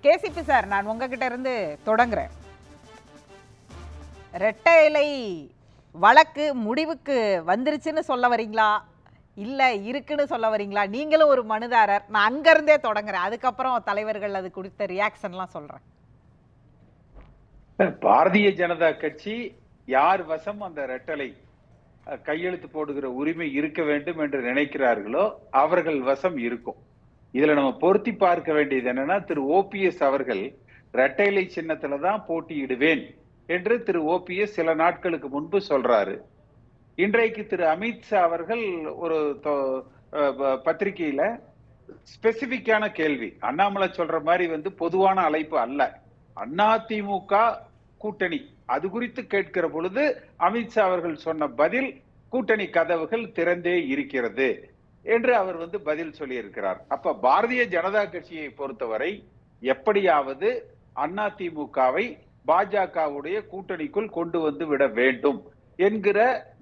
KCP sir, நான் உங்ககிட்ட இருந்து தொடங்குறேன். ரெட்டை இலை வழக்கு முடிவுக்கு வந்துருச்சுன்னு சொல்ல வரீங்களா, இல்ல இருக்குன்னு சொல்ல வரீங்களா? நீங்களும் ஒரு மனுதாரர். நான் அங்கிருந்தே தொடங்குறேன், அதுக்கப்புறம் தலைவர்கள் அது குறித்த ரியாக்ஷன்லாம் சொல்றேன். பாரதிய ஜனதா கட்சி யார் வசம் அந்த ரெட்டலை கையெழுத்து போடுகிற உரிமை இருக்க வேண்டும் என்று நினைக்கிறார்களோ அவர்கள் வசம் இருக்கும். இதுல நம்ம பொருத்தி பார்க்க வேண்டியது என்னன்னா, திரு ஓபிஎஸ் அவர்கள் ரெட்டைலை சின்னத்துலதான் போட்டியிடுவேன் என்று திரு ஓபிஎஸ் சில நாட்களுக்கு முன்பு சொல்றாரு. இன்றைக்கு திரு அமித்ஷா அவர்கள் ஒரு பத்திரிகையில ஸ்பெசிபிக்கான கேள்வி, அண்ணாமலை சொல்ற மாதிரி பொதுவான அழைப்பு அல்ல, அதிமுக கூட்டணி அது குறித்து கேட்கிற பொழுது அமித்ஷா அவர்கள் சொன்ன பதில், கூட்டணி கதவுகள் திறந்தே இருக்கிறது என்று அவர் பதில் சொல்லியிருக்கிறார். அப்ப பாரதிய ஜனதா கட்சியை பொறுத்தவரை எப்படியாவது அதிமுகவை பாஜகவுடைய கூட்டணிக்குள் கொண்டு வந்து விட வேண்டும் என்கிற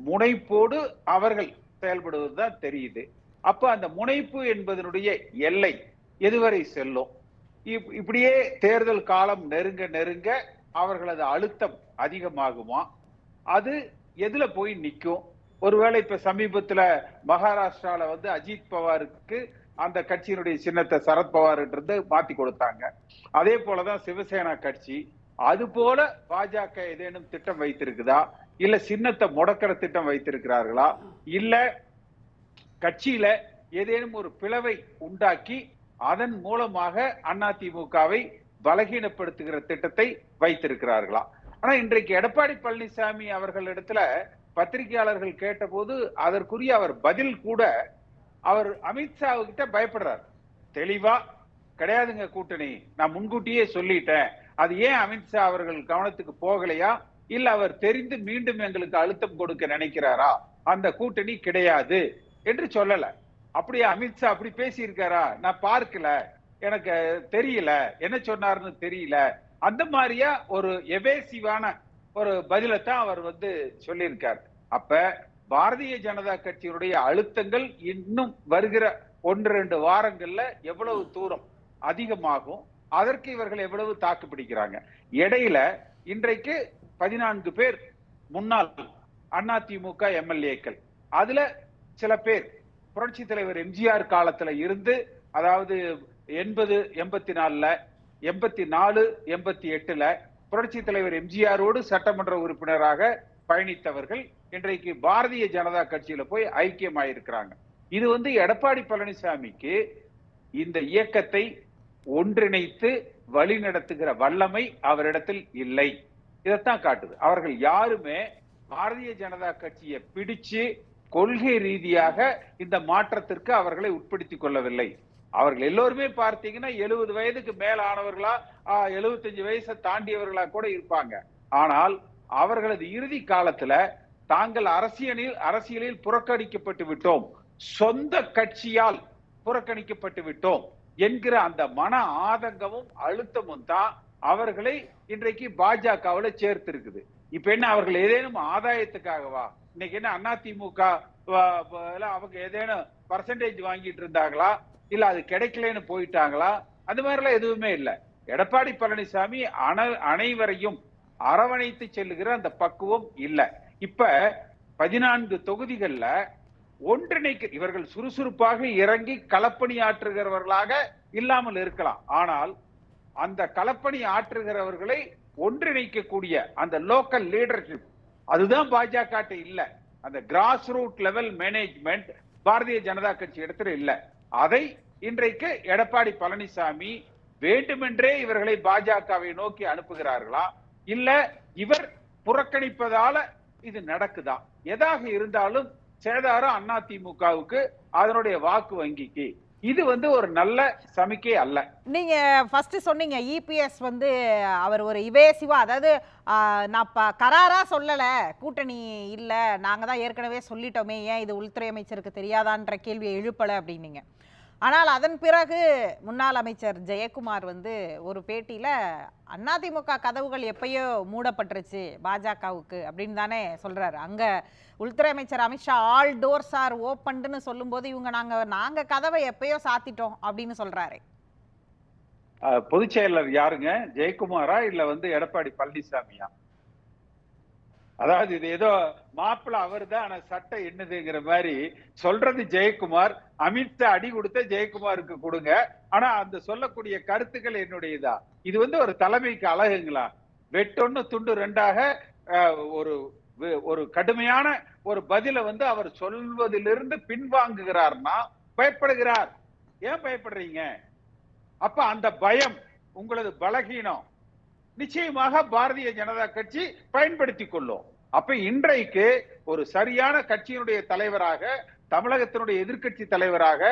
முனைப்போடு அவர்கள் செயல்படுவதுதான் தெரியுது. அப்ப அந்த முனைப்பு என்பதனுடைய எல்லை எதுவரை செல்லும்? இப்படியே தேர்தல் காலம் நெருங்க நெருங்க அவர்களது அழுத்தம் அதிகமாகுமா? அது எதுல போய் நிற்கும்? ஒருவேளை இப்ப சமீபத்துல மகாராஷ்டிரால அஜித் பவாருக்கு அந்த கட்சியினுடைய சின்னத்தை சரத்பவார் மாத்தி கொடுத்தாங்க. அதே போலதான் சிவசேனா கட்சி. அது போல பாஜக ஏதேனும் திட்டம் வைத்திருக்குதா, இல்ல சின்னத்தை முடக்கிற திட்டம் வைத்திருக்கிறார்களா, இல்ல கட்சியில ஏதேனும் ஒரு பிளவை உண்டாக்கி அதன் மூலமாக அதிமுகவை பலகீனப்படுத்துகிற திட்டத்தை வைத்திருக்கிறார்களா? ஆனா இன்றைக்கு எடப்பாடி பழனிசாமி அவர்களிடத்துல பத்திரிகையாளர்கள் கேட்ட போது அதற்குரிய அவர் பதில் கூட, அவர் அமித்ஷா கிட்ட பயப்படுறார். தெளிவா கிடையாதுங்க கூட்டணி, நான் முன்கூட்டியே சொல்லிட்டேன், அது ஏன் அமித்ஷா அவர்கள் கவனத்துக்கு போகலையா, இல்ல அவர் தெரிந்து மீண்டும் எங்களுக்கு அழுத்தம் கொடுக்க நினைக்கிறாரா, அந்த கூட்டணி கிடையாது என்று சொல்லல. அப்படியே அமித்ஷா அப்படி பேசி இருக்காரா, நான் பார்க்கல, எனக்கு தெரியல, என்ன சொன்னாருன்னு தெரியல, அந்த மாதிரியா ஒரு எவேசிவான ஒரு பதிலத்தான் அவர் சொல்லியிருக்கார். அப்ப பாரதிய ஜனதா கட்சியினுடைய அழுத்தங்கள் இன்னும் வருகிற 1-2 வாரங்கள்ல எவ்வளவு தூரம் அதிகமாகும், அதற்கு இவர்கள் எவ்வளவு தாக்கு பிடிக்கிறாங்க. இடையில இன்றைக்கு 14 பேர் முன்னாள் அதிமுக எம்எல்ஏக்கள், அதுல சில பேர் புரட்சி தலைவர் எம்ஜிஆர் காலத்துல இருந்து, அதாவது 80, 84, 84, 88ல புரட்சி தலைவர் எம்ஜிஆரோடு சட்டமன்ற உறுப்பினராக பயணித்தவர்கள் இன்றைக்கு பாரதிய ஜனதா கட்சியில போய் ஐக்கியமாயிருக்கிறாங்க. இது எடப்பாடி பழனிசாமிக்கு இந்த இயக்கத்தை ஒன்றிணைத்து வழிநடத்துகிற வல்லமை அவரிடத்தில் இல்லை. இதைத்தான் காட்டுது. அவர்கள் யாருமே பாரதிய ஜனதா கட்சியை பிடிச்சு கொள்கை ரீதியாக இந்த மாற்றத்திற்கு அவர்களை உட்படுத்திக் கொள்ளவில்லை. அவர்கள் எல்லோருமே பார்த்தீங்கன்னா 70 வயதுக்கு மேல ஆனவர்களா, 75 வயசை தாண்டியவர்களா கூட இருப்பாங்க. ஆனால் அவர்களது இறுதி காலத்துல தாங்கள் அரசியலில் புறக்கணிக்கப்பட்டு விட்டோம், சொந்த கட்சியால் புறக்கணிக்கப்பட்டு விட்டோம் என்கிற அந்த மன ஆதங்கமும் அழுத்தமும் தான் அவர்களை இன்றைக்கு பாஜகவுல சேர்த்து இருக்குது. இப்ப என்ன, அவர்கள் ஏதேனும் ஆதாயத்துக்காகவா? இன்னைக்கு என்ன அதிமுக அவங்க ஏதேனும் பர்சன்டேஜ் வாங்கிட்டு இருந்தாங்களா, இல்ல அது கிடைக்கலன்னு போயிட்டாங்களா? அந்த மாதிரி எல்லாம் எதுவுமே இல்லை. எடப்பாடி பழனிசாமி அனைவரையும் அரவணைத்து செல்லுகிற அந்த பக்குவம் இல்ல. இப்ப 14 தொகுதிகள்ல ஒன்றிணைக்க இவர்கள் சுறுசுறுப்பாக இறங்கி களப்பணி ஆற்றுகிறவர்களாக இல்லாமல் இருக்கலாம். ஆனால் அந்த களப்பணி ஆற்றுகிறவர்களை ஒன்றிணைக்கக்கூடிய அந்த லோக்கல் லீடர்ஷிப், அதுதான் பாஜக இல்ல. அந்த grass root level management Bharatiya Janata கட்சி இடத்துல இல்ல. அதை இன்றைக்கு எடப்பாடி பழனிசாமி வேண்டுமென்றே இவர்களை பாஜகவை நோக்கி அனுப்புகிறார்களா, இல்ல இவர் புறக்கணிப்பதால இது நடக்குதா? எதாக இருந்தாலும் சேதாரம் அதிமுகவுக்கு, அதனுடைய வாக்கு வங்கிக்கு. இது ஒரு நல்ல சமிக்கை அல்ல. நீங்க ஃபர்ஸ்ட் சொன்னீங்க இபிஎஸ் அவர் ஒரு இவேசிவா, அதாவது நான் கராரா சொல்லல கூட்டணி இல்ல, நாங்க தான் ஏற்கனவே சொல்லிட்டோமே, ஏன் இது உள்துறை அமைச்சருக்கு தெரியாதான்ற கேள்வியை எழுப்பல அப்படின்னீங்க. ஆனால் அதன் பிறகு முன்னாள் அமைச்சர் ஜெயக்குமார் ஒரு பேட்டியில அதிமுக கதவுகள் எப்பயோ மூடப்பட்டுருச்சு பாஜகவுக்கு அப்படின்னு தானே சொல்றாரு. அங்க உள்துறை அமைச்சர் அமித்ஷா ஆல் டோர்ஸ் ஆர் ஓப்பன்னு சொல்லும் போது இவங்க நாங்க கதவை எப்பயோ சாத்திட்டோம் அப்படின்னு சொல்றாரு. பொதுச் செயலர் யாருங்க? ஜெயக்குமாரா இல்ல வந்து எடப்பாடி பழனிசாமியா? அதாவது இது ஏதோ மாப்பிள்ள அவர்தான் ஆனா சட்டை என்னதுங்கிற மாதிரி சொல்றது ஜெயக்குமார். அமித்ஷா அடி கொடுத்த ஜெயக்குமாருக்கு கொடுங்க. ஆனா அந்த சொல்லக்கூடிய கருத்துக்கள் என்னுடையதா? இது வந்து ஒரு தலைமைக்கு அழகுங்களா? வெட்டொன்னு துண்டு ரெண்டாக ஒரு ஒரு கடுமையான ஒரு பதில வந்து அவர் சொல்வதிலிருந்து பின்வாங்குகிறார்னா பயப்படுகிறார். ஏன் பயப்படுறீங்க? அப்ப அந்த பயம் உங்களது பலகீனம் நிச்சயமாக பாரதிய ஜனதா கட்சி பயன்படுத்திக் கொள்ளும். அப்ப இன்றைக்கு ஒரு சரியான கட்சியினுடைய தலைவராக, தமிழகத்தினுடைய எதிர்க்கட்சி தலைவராக,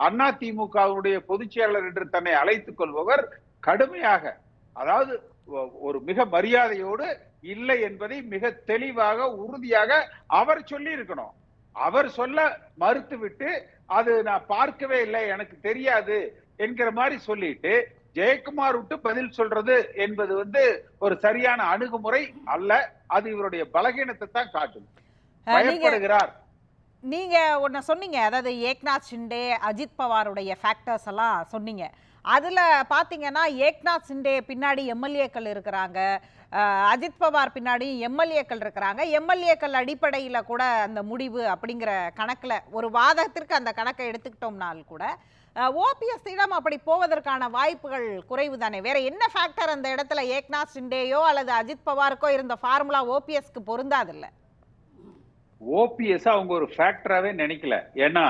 அதிமுகவுடைய பொதுச் செயலாளர் என்று தன்னை அழைத்துக் கொள்பவர் கடுமையாக, அதாவது ஒரு மிக மரியாதையோடு இல்லை என்பதை மிக தெளிவாக உறுதியாக அவர் சொல்லி இருக்கணும். அவர் சொல்ல மறுத்துவிட்டு அது நான் பார்க்கவே இல்லை, எனக்கு தெரியாது என்கிற மாதிரி சொல்லிட்டு ஜெயக்குமார் விட்டு பதில் சொல்றது என்பது வந்து ஒரு சரியான அணுகுமுறை அல்ல. அது இவருடைய பலகீனத்தை தான் காட்டும். பயப்படுகிறார். நீங்க ஒன்ன சொன்னீங்க, அதாவது ஏக்நாத் ஷிண்டே, அஜித் பவாருடைய ஃபேக்டர்ஸ் எல்லாம் சொன்னீங்க. அதுல பாத்தீங்கன்னா ஏக்நாத் ஷிண்டே பின்னாடி எம்எல்ஏக்கள் இருக்கிறாங்க, அஜித் பவார் பின்னாடி எம்எல்ஏக்கள் இருக்கிறாங்க. எம்எல்ஏக்கள் அடிப்படையில கூட அந்த முடிவு அப்படிங்கிற கணக்குல ஒரு வாதத்திற்கு அந்த கணக்கை எடுத்துக்கிட்டோம்னால் கூட ஓபிஎஸ் இடம் அப்படி போவதற்கான வாய்ப்புகள் குறைவு தானே. வேற என்ன ஃபேக்டர் அந்த இடத்துல ஏக்நாத் ஷிண்டேயோ அல்லது அஜித் பவாருக்கோ இருந்த ஃபார்முலா ஓபிஎஸ்க்கு பொருந்தாது இல்ல? ஓபிஎஸ் அவங்க ஒரு ஃபேக்டராவே நினைக்கல. ஏன்னா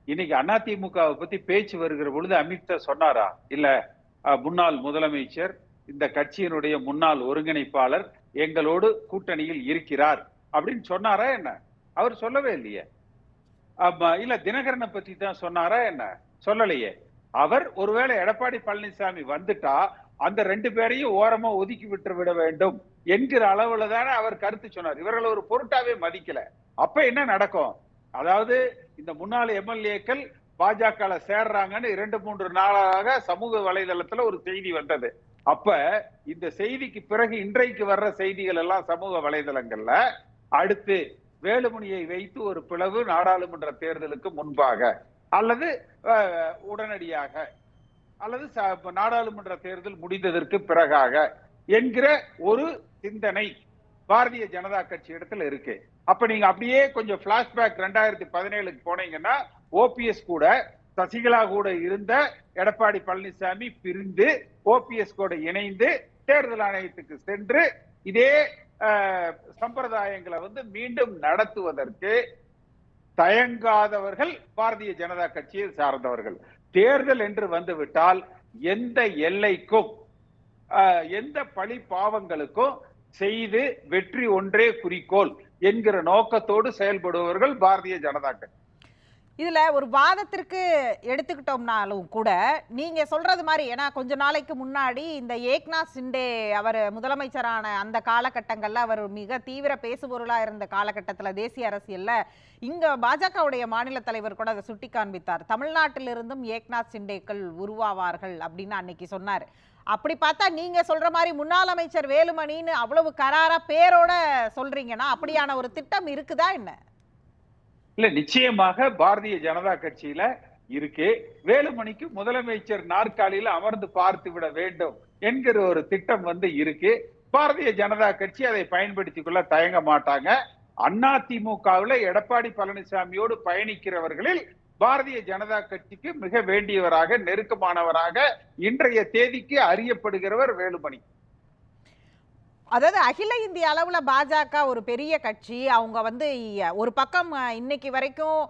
இன்னைக்கு அதிமுகவை பத்தி பேச்சு வருகிற பொழுது அமித்ஷா சொன்னாரா? இல்ல முன்னாள் முதலமைச்சர், இந்த கட்சியினுடைய முன்னாள் ஒருங்கிணைப்பாளர் எங்களோடு கூட்டணியில் இருக்கிறார் அப்படின்னு சொன்னாரா என்ன? அவர் சொல்லவே இல்லையே. இல்ல தினகரனை பத்தி தான் சொன்னாரா என்ன? சொல்லலையே. அவர் ஒருவேளை எடப்பாடி பழனிசாமி வந்துட்டா அந்த 2 பேரையும் ஓரமா ஒதுக்கி விட்டு விட வேண்டும் என்கிற அளவுல தானே அவர் கருத்து சொன்னார். இவர்கள் ஒரு பொருட்டாவே மதிக்கல. அப்ப என்ன நடக்கும்? அதாவது இந்த முன்னாள் எம்எல்ஏக்கள் பாஜக சேர்றாங்கன்னு 2-3 நாளாக சமூக வலைதளத்துல ஒரு செய்தி வந்தது. அப்ப இந்த செய்திக்கு பிறகு இன்றைக்கு வர்ற செய்திகள் எல்லாம் சமூக வலைதளங்கள்ல அடுத்து வேலுமணியை வைத்து ஒரு பிளவு நாடாளுமன்ற தேர்தலுக்கு முன்பாக அல்லது உடனடியாக அல்லது நாடாளுமன்ற தேர்தல் முடிந்ததற்கு பிறகாக என்கிற ஒரு சிந்தனை பாரதிய ஜனதா கட்சி இடத்துல இருக்கு. அப்ப நீங்க அப்படியே கொஞ்சம் பிளாஷ்பேக் 2017க்கு போனீங்கன்னா ஓபிஎஸ் கூட சசிகலா கூட இருந்த எடப்பாடி பழனிசாமி பிரிந்து ஓபிஎஸ் கூட இணைந்து தேர்தல் ஆணையத்துக்கு சென்று இதே சம்பிரதாயங்களை வந்து மீண்டும் நடத்துவதற்கு தயங்காதவர்கள் பாரதிய ஜனதா கட்சியை சார்ந்தவர்கள். தேர்தல் என்று வந்துவிட்டால் எந்த எல்லைக்கும் எந்த பழி பாவங்களுக்கும் செய்து வெற்றி ஒன்றே குறிக்கோள் என்கிற நோக்கத்தோடு செயல்படுபவர்கள் பாரதிய ஜனதா கட்சி. இதுல ஒரு வாதத்திற்கு எடுத்துக்கிட்டோம்னாலும் கூட நீங்க சொல்றது மாதிரி, ஏன்னா கொஞ்ச நாளைக்கு முன்னாடி இந்த ஏக்நாத் ஷிண்டே அவர் முதலமைச்சரான அந்த காலகட்டங்கள்ல அவர் மிக தீவிர பேசுபொருளா இருந்த காலகட்டத்துல தேசிய அரசியல்ல இங்க பாஜகவுடைய மாநில தலைவர் கூட அதை சுட்டி காண்பித்தார். தமிழ்நாட்டிலிருந்தும் ஏக்நாத் ஷிண்டேக்கள் உருவாவார்கள் அப்படின்னு அன்னைக்கு சொன்னார். அப்படி பார்த்தா நீங்க சொல்ற மாதிரி முன்னாள் அமைச்சர் வேலுமணின்னு அவ்வளவு கராரா பேரோட சொல்றீங்கன்னா அப்படியான ஒரு திட்டம் இருக்குதா என்ன? இல்ல, நிச்சயமாக பாரதிய ஜனதா கட்சியில இருக்கு. வேலுமணிக்கு முதலமைச்சர் நாற்காலியில அமர்ந்து பார்த்து விட வேண்டும் என்கிற ஒரு திட்டம் வந்து இருக்கு. பாரதிய ஜனதா கட்சி அதை பயன்படுத்திக் கொள்ள தயங்க மாட்டாங்க. அதிமுகவில் எடப்பாடி பழனிசாமியோடு பயணிக்கிறவர்களில் பாரதிய ஜனதா கட்சிக்கு மிக வேண்டியவராக, நெருக்கமானவராக இன்றைய தேதிக்கு அறியப்படுகிறவர் வேலுமணி. அதாவது அகில இந்திய அளவுல பாஜக ஒரு பெரிய கட்சி. அவங்க வந்து ஒரு பக்கம் இன்னைக்கு வரைக்கும்,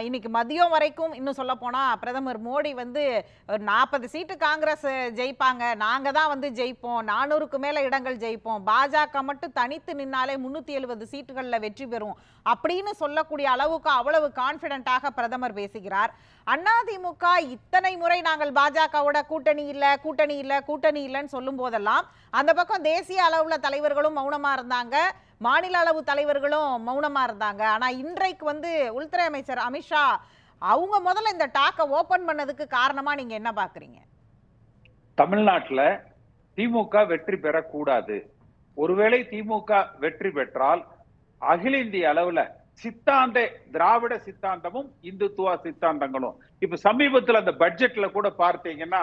இன்னைக்கு மதியம் வரைக்கும் இன்னும் சொல்ல போனா பிரதமர் மோடி வந்து 40 சீட்டு காங்கிரஸ் ஜெயிப்பாங்க, நாங்க தான் வந்து ஜெயிப்போம், 400க்கு மேல இடங்கள் ஜெயிப்போம், பாஜக மட்டும் தனித்து நின்னாலே 370 சீட்டுகள்ல வெற்றி பெறும் அப்படின்னு சொல்லக்கூடிய அளவுக்கு அவ்வளவு கான்பிடென்ட்டாக பிரதமர் பேசுகிறார். அதிமுக இத்தனை முறை நாங்கள் பாஜகவோட கூட்டணி இல்ல கூட்டணி இல்ல கூட்டணி இல்லைன்னு சொல்லும் போதெல்லாம் அந்த பக்கம் தேசிய அளவுல தலைவர்களும் மௌனமா இருந்தாங்க, மாநில அளவு தலைவர்களும் மௌனமா இருந்தாங்க. ஆனா இன்றைக்கு வந்து உள்துறை அமைச்சர் அமித்ஷா அவங்க முதல்ல இந்த டாக்கை ஓபன் பண்ணதுக்கு காரணமா நீங்க என்ன பாக்குறீங்க? தமிழ்நாட்டுல திமுக வெற்றி பெறக்கூடாது. ஒருவேளை திமுக வெற்றி பெற்றால் அகில இந்திய அளவுல சித்தாந்த திராவிட சித்தாந்தமும் இந்துத்துவ சித்தாந்தங்களும் இப்ப சமீபத்துல அந்த பட்ஜெட்ல கூட பார்த்தீங்கன்னா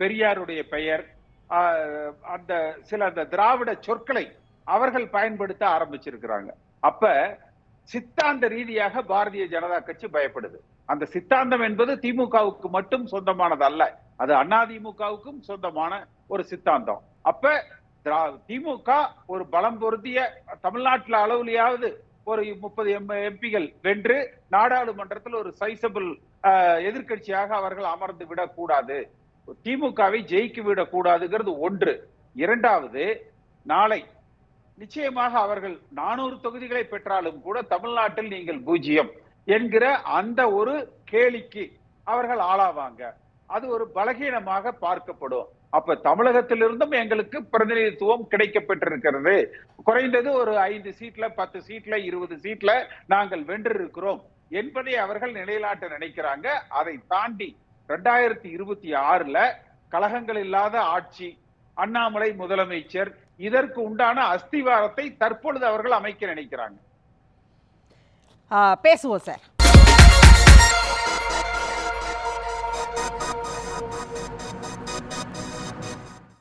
பெரியாருடைய பெயர், அந்த சில அந்த திராவிட சொற்களை அவர்கள் பயன்படுத்த ஆரம்பிச்சிருக்கிறாங்க. அப்ப சித்தாந்த ரீதியாக பாரதிய ஜனதா கட்சி பயப்படுது. அந்த சித்தாந்தம் என்பது திமுகவுக்கு மட்டும் சொந்தமானது அல்ல, அது அதிமுகவுக்கும் சொந்தமான ஒரு சித்தாந்தம். அப்ப திமுக ஒரு பலம் பொருந்திய தமிழ்நாட்டில் அளவுலையாவது ஒரு 30 எம்பிகள் வென்று நாடாளுமன்றத்தில் ஒரு சைசபிள் எதிர்கட்சியாக அவர்கள் அமர்ந்து விடக்கூடாது, திமுகவை ஜெயிக்க விடக்கூடாதுங்கிறது ஒன்று. இரண்டாவது, நாளை நிச்சயமாக அவர்கள் 400 தொகுதிகளை பெற்றாலும் கூட தமிழ்நாட்டில் நீங்கள் 0 என்கிற அந்த ஒரு கேலிக்கு அவர்கள் ஆளாவாங்க. அது ஒரு பலகீனமாக பார்க்கப்படும். அப்ப தமிழகத்திலிருந்தும் எங்களுக்கு பிரதிநிதித்துவம் கிடைக்கப்பட்டிருக்கிறது, குறைந்தது ஒரு 5 சீட்ல 10 சீட்ல 20 சீட்ல நாங்கள் வென்றிருக்கிறோம் என்பதை அவர்கள் நிலைநாட்ட நினைக்கிறாங்க. அதை தாண்டி 2026ல கலகங்கள் இல்லாத ஆட்சி, அண்ணாமலை முதலமைச்சர், இதற்கு உண்டான அஸ்திவாரத்தை தற்பொழுது அவர்கள் அமைக்க நினைக்கிறாங்க. பேசுவோம் சார்.